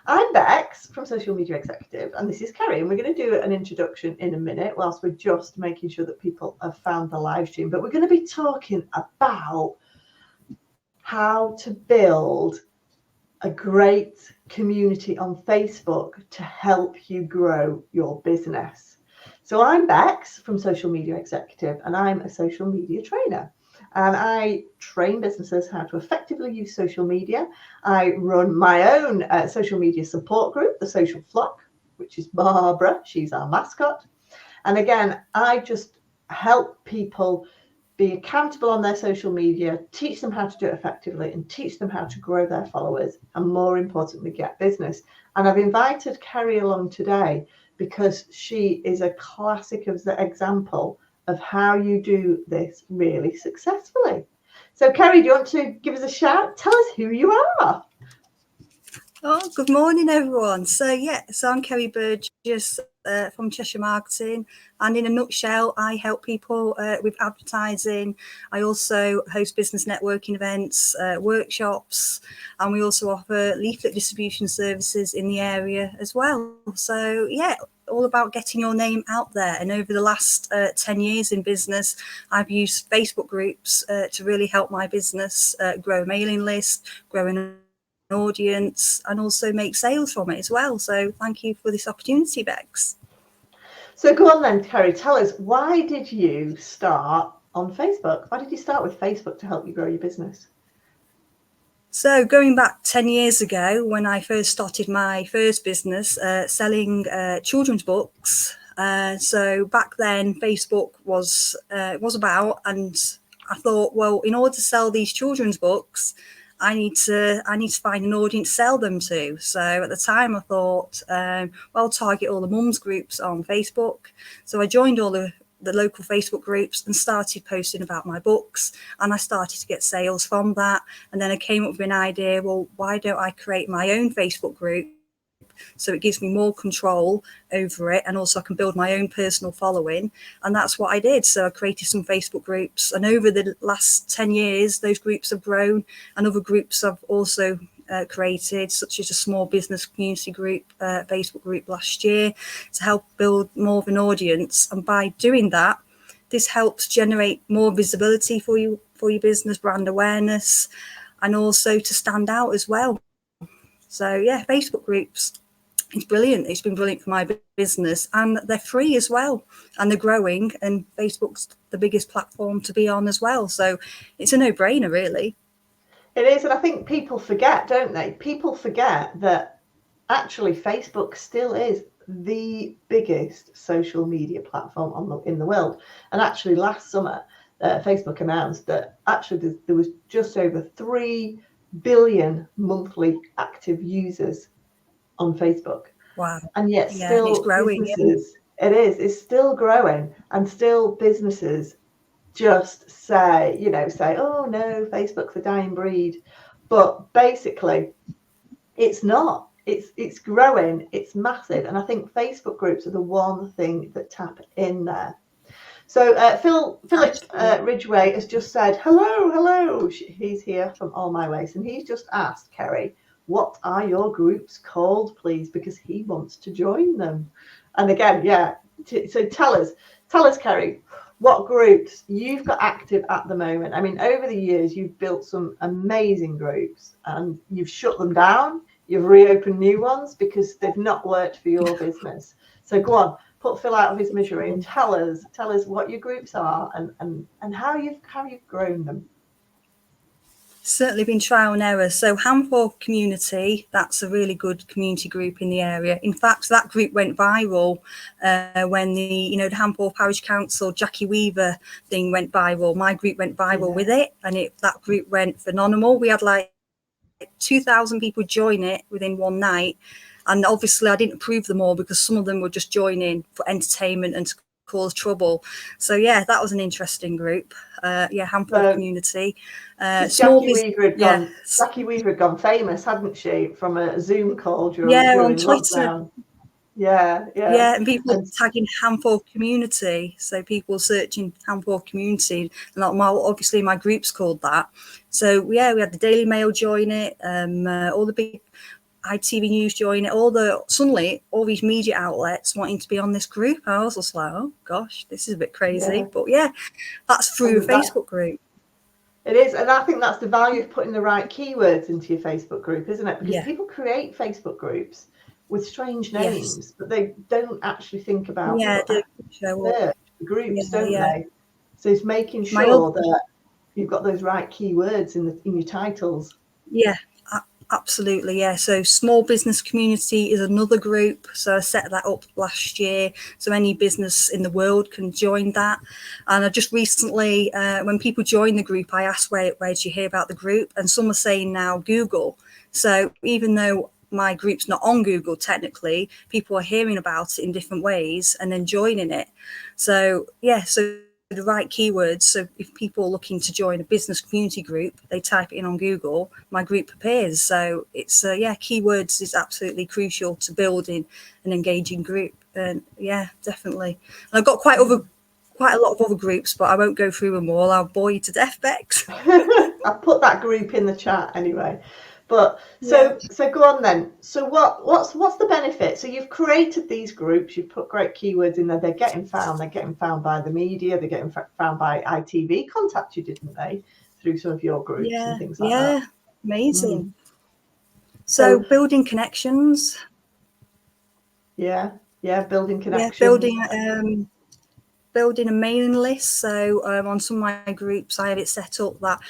I'm Bex from Social Media Executive, and this is Kerry, and we're going to do an introduction in a minute whilst we're just making sure that people have found the live stream. But we're going to be talking about how to build a great community on Facebook to help you grow your business. So I'm Bex from Social Media Executive, and I'm a social media trainer. And I train businesses how to effectively use social media. I run my own social media support group, the Social Flock, which is Barbara. She's our mascot. And again, I just help people be accountable on their social media, teach them how to do it effectively, and teach them how to grow their followers, and more importantly, get business. And I've invited Kerry along today because she is a classic of the example of how you do this really successfully. So Kerry, do you want to give us a shout? Tell us who you are. Oh, good morning, everyone. So I'm Kerry Burgess from Cheshire Marketing, and in a nutshell, I help people with advertising. I also host business networking events, workshops, and we also offer leaflet distribution services in the area as well. So all about getting your name out there. And over the last 10 years in business, I've used Facebook groups to really help my business grow a mailing list, grow an audience, and also make sales from it as well. So thank you for this opportunity, Bex. So go on then, Kerry, tell us, why did you start on Facebook? Why did you start with Facebook to help you grow your business? So going back 10 years ago, when I first started my first business, selling children's books. So back then, Facebook was about, and I thought, well, in order to sell these children's books, I need to find an audience to sell them to. So at the time I thought, I'll target all the mums groups on Facebook. So I joined all the local Facebook groups and started posting about my books, and I started to get sales from that. And then I came up with an idea, well, why don't I create my own Facebook group? So it gives me more control over it, and also I can build my own personal following. And that's what I did. So I created some Facebook groups, and over the last 10 years, those groups have grown, and other groups I've also created, such as a small business community group, Facebook group last year, to help build more of an audience. And by doing that, this helps generate more visibility for your business, brand awareness, and also to stand out as well. So Facebook groups, it's brilliant. It's been brilliant for my business, and they're free as well, and they're growing, and Facebook's the biggest platform to be on as well. So it's a no-brainer, really. It is, and I think people forget, don't they? People forget that actually Facebook still is the biggest social media platform in the world. And actually last summer, Facebook announced that actually there was just over 3 billion monthly active users on Facebook. Wow. And yet still it's growing, businesses, it's still growing, and still businesses just say, oh no, Facebook's a dying breed. But basically it's not. It's growing, it's massive. And I think Facebook groups are the one thing that tap in there. So Philip Ridgway has just said, hello. He's here from All My Ways, and he's just asked, Kerry, what are your groups called, please? Because he wants to join them. And again, so tell us, Kerry, what groups you've got active at the moment. I mean, over the years, you've built some amazing groups, and you've shut them down. You've reopened new ones because they've not worked for your business. So go on, put Phil out of his misery and tell us what your groups are and how you've grown them. Certainly been trial and error. So Ham4 Community, that's a really good community group in the area. In fact, that group went viral when the Ham4 Parish Council Jackie Weaver thing went viral. My group went viral with it, and that group went phenomenal. We had like 2,000 people join it within one night. And obviously I didn't approve them all, because some of them were just joining for entertainment and to cause trouble. So that was an interesting group. Ham4 Community. Jackie Weaver had gone famous, hadn't she, from a Zoom call during on Twitter. Lockdown. And people tagging Ham4 Community, so people searching Ham4 Community, and obviously my group's called that. So we had the Daily Mail join it, all the big ITV News join it, suddenly all these media outlets wanting to be on this group. I was just like, oh gosh, this is a bit crazy. Yeah. But yeah, that's through a Facebook group. It is, and I think that's the value of putting the right keywords into your Facebook group, isn't it? Because people create Facebook groups with strange names, but they don't actually think about the groups, yeah, don't they? So it's making sure that you've got those right keywords in your titles. Yeah, absolutely. Yeah. So small business community is another group. So I set that up last year. So any business in the world can join that. And I just recently, when people join the group, I asked where did you hear about the group? And some are saying now Google. So even though my group's not on Google, technically, people are hearing about it in different ways and then joining it. So yeah, so the right keywords. So if people are looking to join a business community group, they type it in on Google, my group appears. So it's keywords is absolutely crucial to building an engaging group. And yeah, definitely. And I've got quite a lot of other groups, but I won't go through them all. I'll bore you to death, Bex. I'll put that group in the chat anyway. But so go on then. So what's the benefit? So you've created these groups, you've put great keywords in there, they're getting found by the media, they're getting found by ITV, contact you, didn't they? Through some of your groups and things like that. Yeah, amazing. So building connections. Yeah, building connections. Yeah, building a mailing list. So on some of my groups, I have it set up that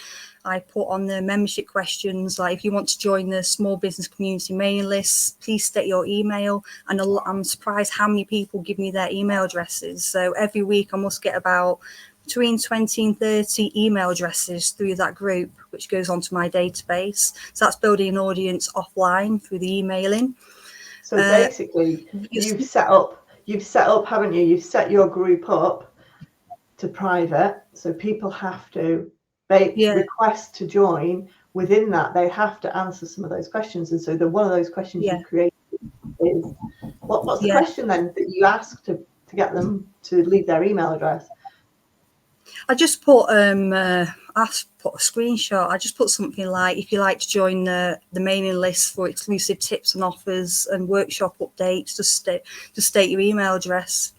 I put on the membership questions, like if you want to join the small business community mailing list, please state your email. And I'm surprised how many people give me their email addresses. So every week I must get about between 20 and 30 email addresses through that group, which goes onto my database. So that's building an audience offline through the emailing. So basically, you've set up, haven't you? You've set your group up to private, so people have to request to join. Within that, they have to answer some of those questions, and so one of those questions you've created is what's the question then that you ask to get them to leave their email address? I just put a screenshot. I just put something like, if you like to join the mailing list for exclusive tips and offers and workshop updates, just state your email address.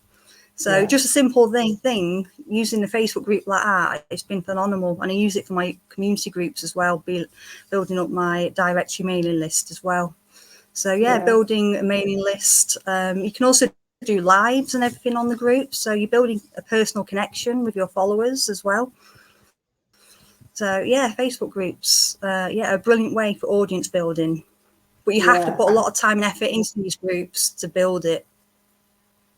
So just a simple thing, using the Facebook group like that, it's been phenomenal. And I use it for my community groups as well, building up my directory mailing list as well. So building a mailing list. You can also do lives and everything on the group. So you're building a personal connection with your followers as well. So yeah, Facebook groups, a brilliant way for audience building. But you have to put a lot of time and effort into these groups to build it.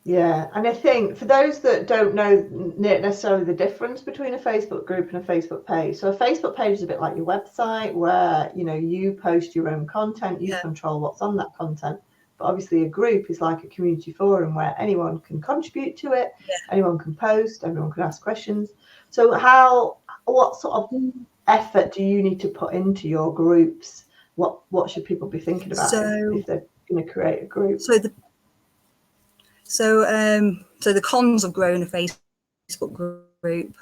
Yeah, and I think for those that don't know necessarily the difference between a Facebook group and a Facebook page, so a Facebook page is a bit like your website where you post your own content, you control what's on that content. But obviously a group is like a community forum where anyone can contribute to it, anyone can post, everyone can ask questions. So what sort of effort do you need to put into your groups? What should people be thinking about if they're going to create a group? So the cons of growing a Facebook group,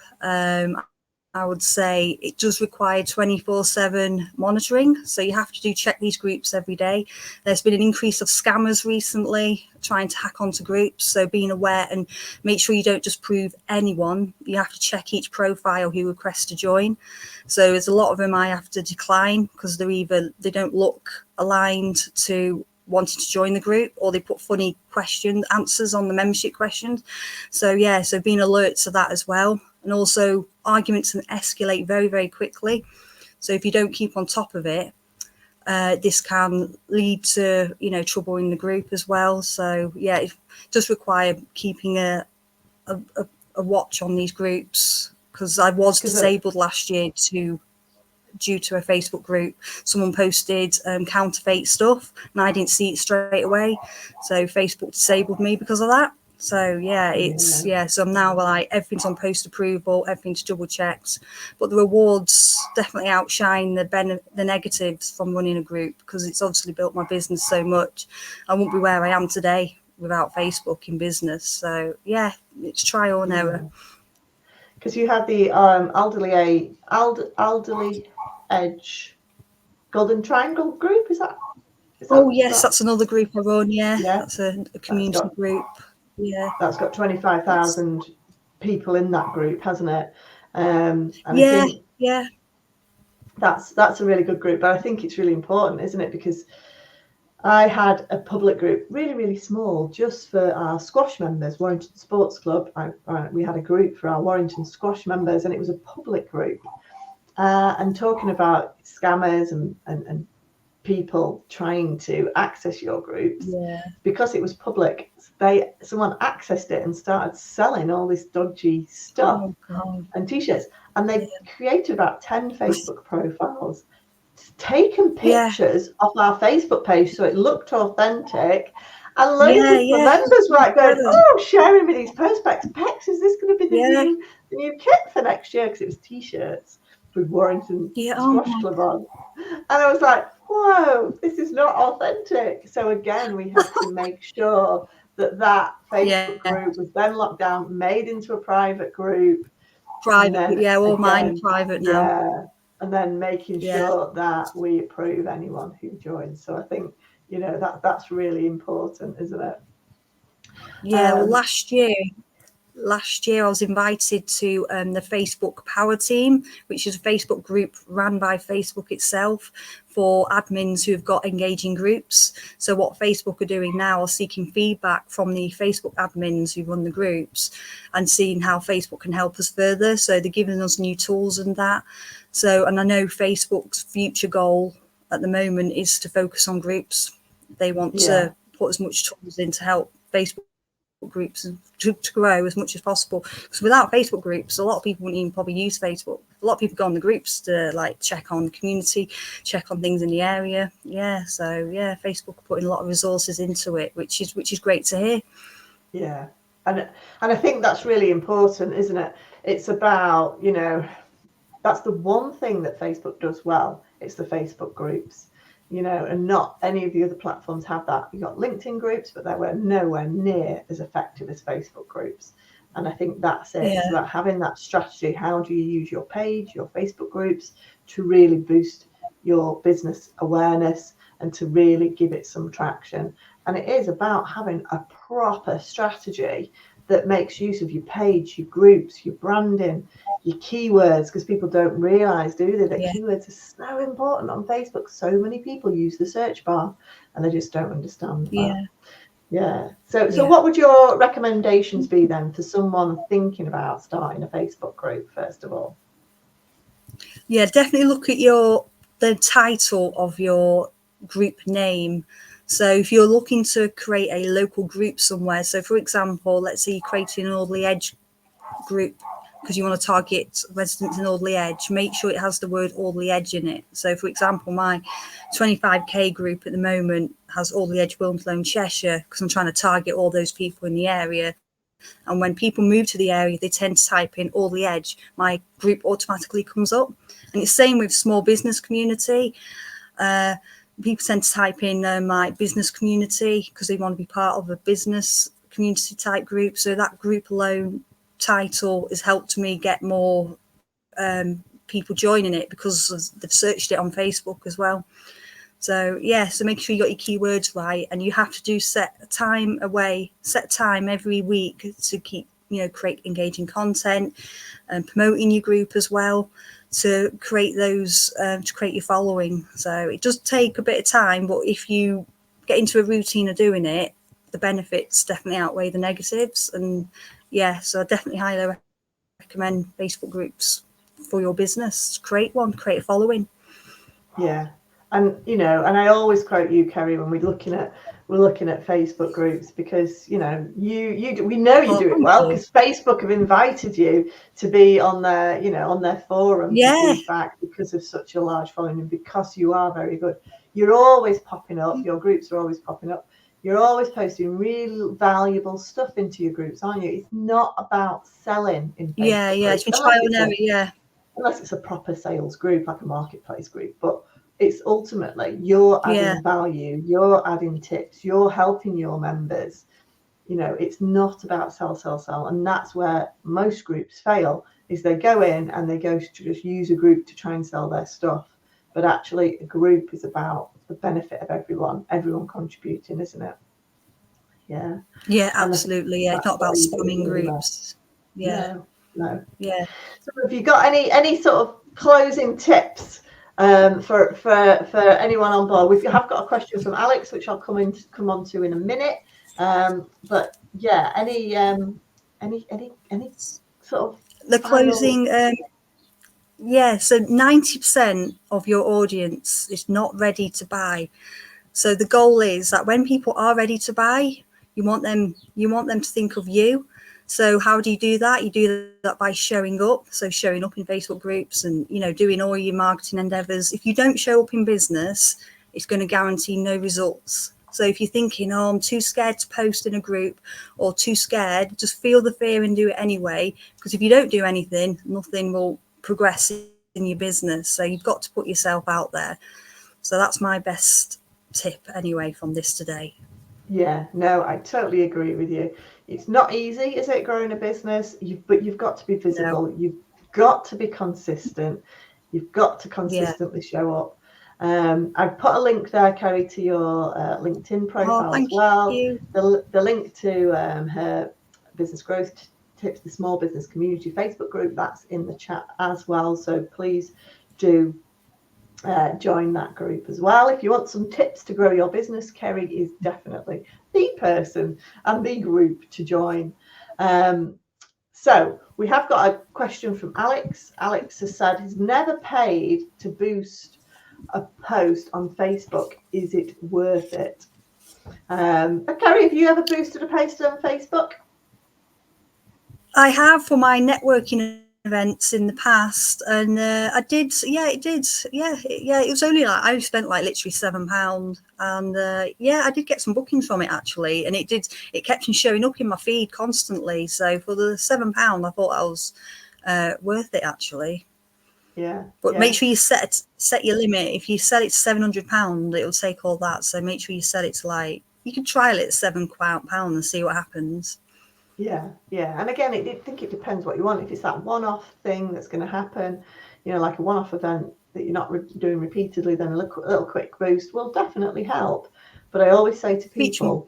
I would say it does require 24/7 monitoring. So you have to check these groups every day. There's been an increase of scammers recently trying to hack onto groups. So being aware and make sure you don't just prove anyone. You have to check each profile who requests to join. So there's a lot of them I have to decline because they don't look aligned to wanting to join the group, or they put funny answers on the membership questions. So being alert to that as well. And also arguments can escalate very, very quickly. So if you don't keep on top of it, this can lead to, trouble in the group as well. So it does require keeping a watch on these groups, because I was disabled last year due to a Facebook group. Someone posted counterfeit stuff and I didn't see it straight away. So Facebook disabled me because of that. So so I'm now like, everything's on post approval, everything's double checked. But the rewards definitely outshine the negatives from running a group, because it's obviously built my business so much. I wouldn't be where I am today without Facebook in business. So it's trial and error. Because you had the Elderly Edge Golden Triangle group, is that? Is Oh, that yes, that's another group I run. Yeah, yeah? that's a That's community got group. Yeah, 25,000 people in that group, hasn't it? And I yeah, think yeah, that's a really good group. But I think it's really important, isn't it? Because I had a public group, really, really small, just for our squash members, Warrington Sports Club. We had a group for our Warrington squash members, and it was a public group. And talking about scammers and people trying to access your groups, yeah. because it was public, someone accessed it and started selling all this dodgy stuff Oh God. and t-shirts, and Yeah. they created about 10 Facebook profiles, taken Yeah. pictures of our Facebook page so it looked authentic, and loads Yeah. of the Yeah. members were like going, Incredible. oh, sharing me these posts. Pex, is this going to be Yeah. the new kit for next year? Because it was t-shirts with Warrington Yeah. Oh Squash my. Club on. And I was like, whoa, this is not authentic. So again, we had to make sure that Yeah. Facebook group was then locked down, made into a private group, and Private. then Yeah. All mine are again, private now. yeah, and then making Yeah. sure that we approve anyone who joins. So I think, that's really important, isn't it? Yeah. Well, last year I was invited to the Facebook Power Team, which is a Facebook group run by Facebook itself for admins who have got engaging groups. So what Facebook are doing now are seeking feedback from the Facebook admins who run the groups and seeing how Facebook can help us further. So they're giving us new tools and that. So, and I know Facebook's future goal at the moment is to focus on groups. They want Yeah. to put as much tools in to help Facebook groups to grow as much as possible, because without Facebook groups, a lot of people wouldn't even probably use Facebook. A lot of people go on the groups to like check on the community, check on things in the area. So Facebook are putting a lot of resources into it, which is great to hear. Yeah. And I think that's really important, isn't it? It's about, that's the one thing that Facebook does well. It's the Facebook groups, and not any of the other platforms have that. You've got LinkedIn groups, but they were nowhere near as effective as Facebook groups. And I think that's it. Yeah. It's about having that strategy. How do you use your page, your Facebook groups, to really boost your business awareness and to really give it some traction? And it is about having a proper strategy that makes use of your page, your groups, your branding, your keywords, because people don't realize, do they, that keywords are so important on Facebook. So many people use the search bar and they just don't understand that. Yeah. So what would your recommendations be then for someone thinking about starting a Facebook group, first of all? Yeah, definitely look at the title of your group name. So if you're looking to create a local group somewhere, so for example, let's say you're creating an Audley Edge group because you want to target residents in Audley Edge, make sure it has the word Audley Edge in it. So for example, my 25k group at the moment has Audley Edge, Wilmslow, Cheshire, because I'm trying to target all those people in the area. And when people move to the area, they tend to type in Audley Edge. My group automatically comes up. And it's the same with small business community. People tend to type in my business community because they want to be part of a business community type group. So that group alone title has helped me get more people joining it because they've searched it on Facebook as well. So so make sure you got your keywords right, and you have to do set time every week to keep create engaging content and promoting your group as well, to create those to create your following. So it does take a bit of time, but if you get into a routine of doing it, the benefits definitely outweigh the negatives. And so I definitely highly recommend Facebook groups for your business. Create a following. Yeah. And and I always quote you, Kerry, when we're looking at Facebook groups, because we know you do it well, because Facebook have invited you to be on their on their forum for feedback because of such a large following, and because you are very good. You're always popping up, your groups are always popping up, you're always posting really valuable stuff into your groups, aren't you? It's not about selling in Facebook it's been groups, trial and error, unless it's a proper sales group, like a marketplace group. But it's ultimately you're adding value, you're adding tips, you're helping your members. It's not about sell. And that's where most groups fail, is they go in and they go to just use a group to try and sell their stuff. But actually a group is about the benefit of everyone contributing, isn't it? Yeah. Yeah, absolutely. Yeah, it's not about spamming groups. Yeah. No. Yeah. So have you got any sort of closing tips for anyone on board? We have got a question from Alex, which I'll come on to in a minute. But yeah, any sort of The final... closing, yeah, so 90% of your audience is not ready to buy. So the goal is that when people are ready to buy, you want them to think of you. So how do you do that? You do that by showing up. So showing up in Facebook groups and, you know, doing all your marketing endeavors. If you don't show up in business, it's going to guarantee no results. So if you're thinking, oh, I'm too scared to post in a group or too scared, just feel the fear and do it anyway. Because if you don't do anything, nothing will progress in your business. So you've got to put yourself out there. So that's my best tip anyway from this today. Yeah, no, I totally agree with you. It's not easy, is it, growing a business? But you've got to be visible. No. You've got to be consistent. You've got to consistently show up. I've put a link there, Kerry, to your LinkedIn profile as well. You. The link to her business growth tips, the small business community Facebook group, that's in the chat as well. So please do join that group as well. If you want some tips to grow your business, Kerry is definitely the person and the group to join. So we have got a question from Alex. Alex has said he's never paid to boost a post on Facebook. Is it worth it? Kerry, have you ever boosted a post on Facebook? I have, for my networking events in the past, and I did. It was only like I spent like literally £7, and I did get some bookings from it actually, and it kept on showing up in my feed constantly. So for the £7, I thought I was worth it actually. But make sure you set your limit. If you set it to £700, it'll take all that. So make sure you set it to, like, you can trial it at £7 and see what happens. Yeah. And again, I think it depends what you want. If it's that one-off thing that's going to happen, you know, like a one-off event that you're not doing repeatedly, then a little quick boost will definitely help. But I always say to people,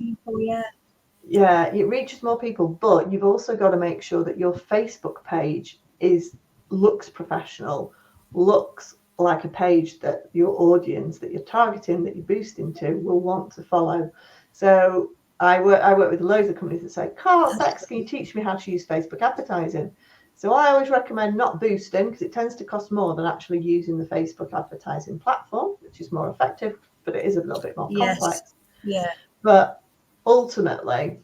it reaches more people, but you've also got to make sure that your Facebook page looks professional, looks like a page that your audience that you're targeting, that you're boosting to, will want to follow. So I work with loads of companies that say, Carl, Bex, can you teach me how to use Facebook advertising? So I always recommend not boosting, because it tends to cost more than actually using the Facebook advertising platform, which is more effective, but it is a little bit more complex. Yeah. But ultimately,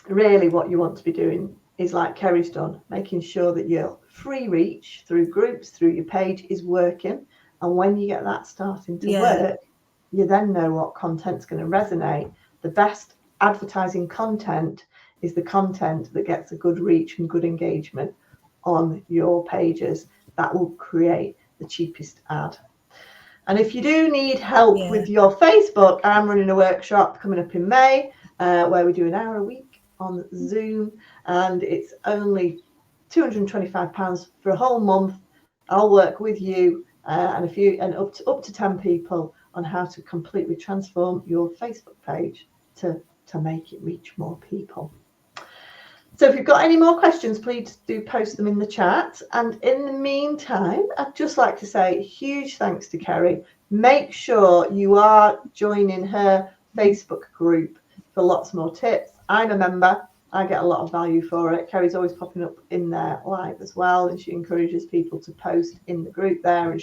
really what you want to be doing is like Kerry's done, making sure that your free reach through groups, through your page is working. And when you get that starting to work, you then know what content's going to resonate. The best advertising content is the content that gets a good reach and good engagement on your pages. That will create the cheapest ad. And if you do need help with your Facebook, I'm running a workshop coming up in May where we do an hour a week on Zoom, and it's only £225 for a whole month. I'll work with you and up to 10 people on how to completely transform your Facebook page to make it reach more people. So if you've got any more questions, please do post them in the chat. And in the meantime, I'd just like to say huge thanks to Kerry. Make sure you are joining her Facebook group for lots more tips. I'm a member. I get a lot of value for it. Kerry's always popping up in there live as well, and she encourages people to post in the group there and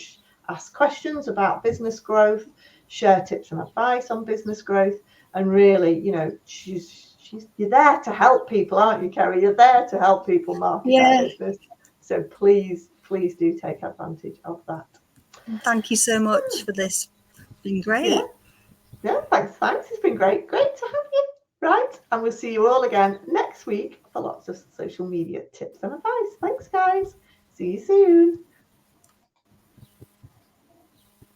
ask questions about business growth, share tips and advice on business growth. And really, you know, you're there to help people, aren't you, Kerry? You're there to help people market their business. So please do take advantage of that. Thank you so much for this. It's been great. Yeah, thanks. It's been great to have you. Right, and we'll see you all again next week for lots of social media tips and advice. Thanks, guys. See you soon.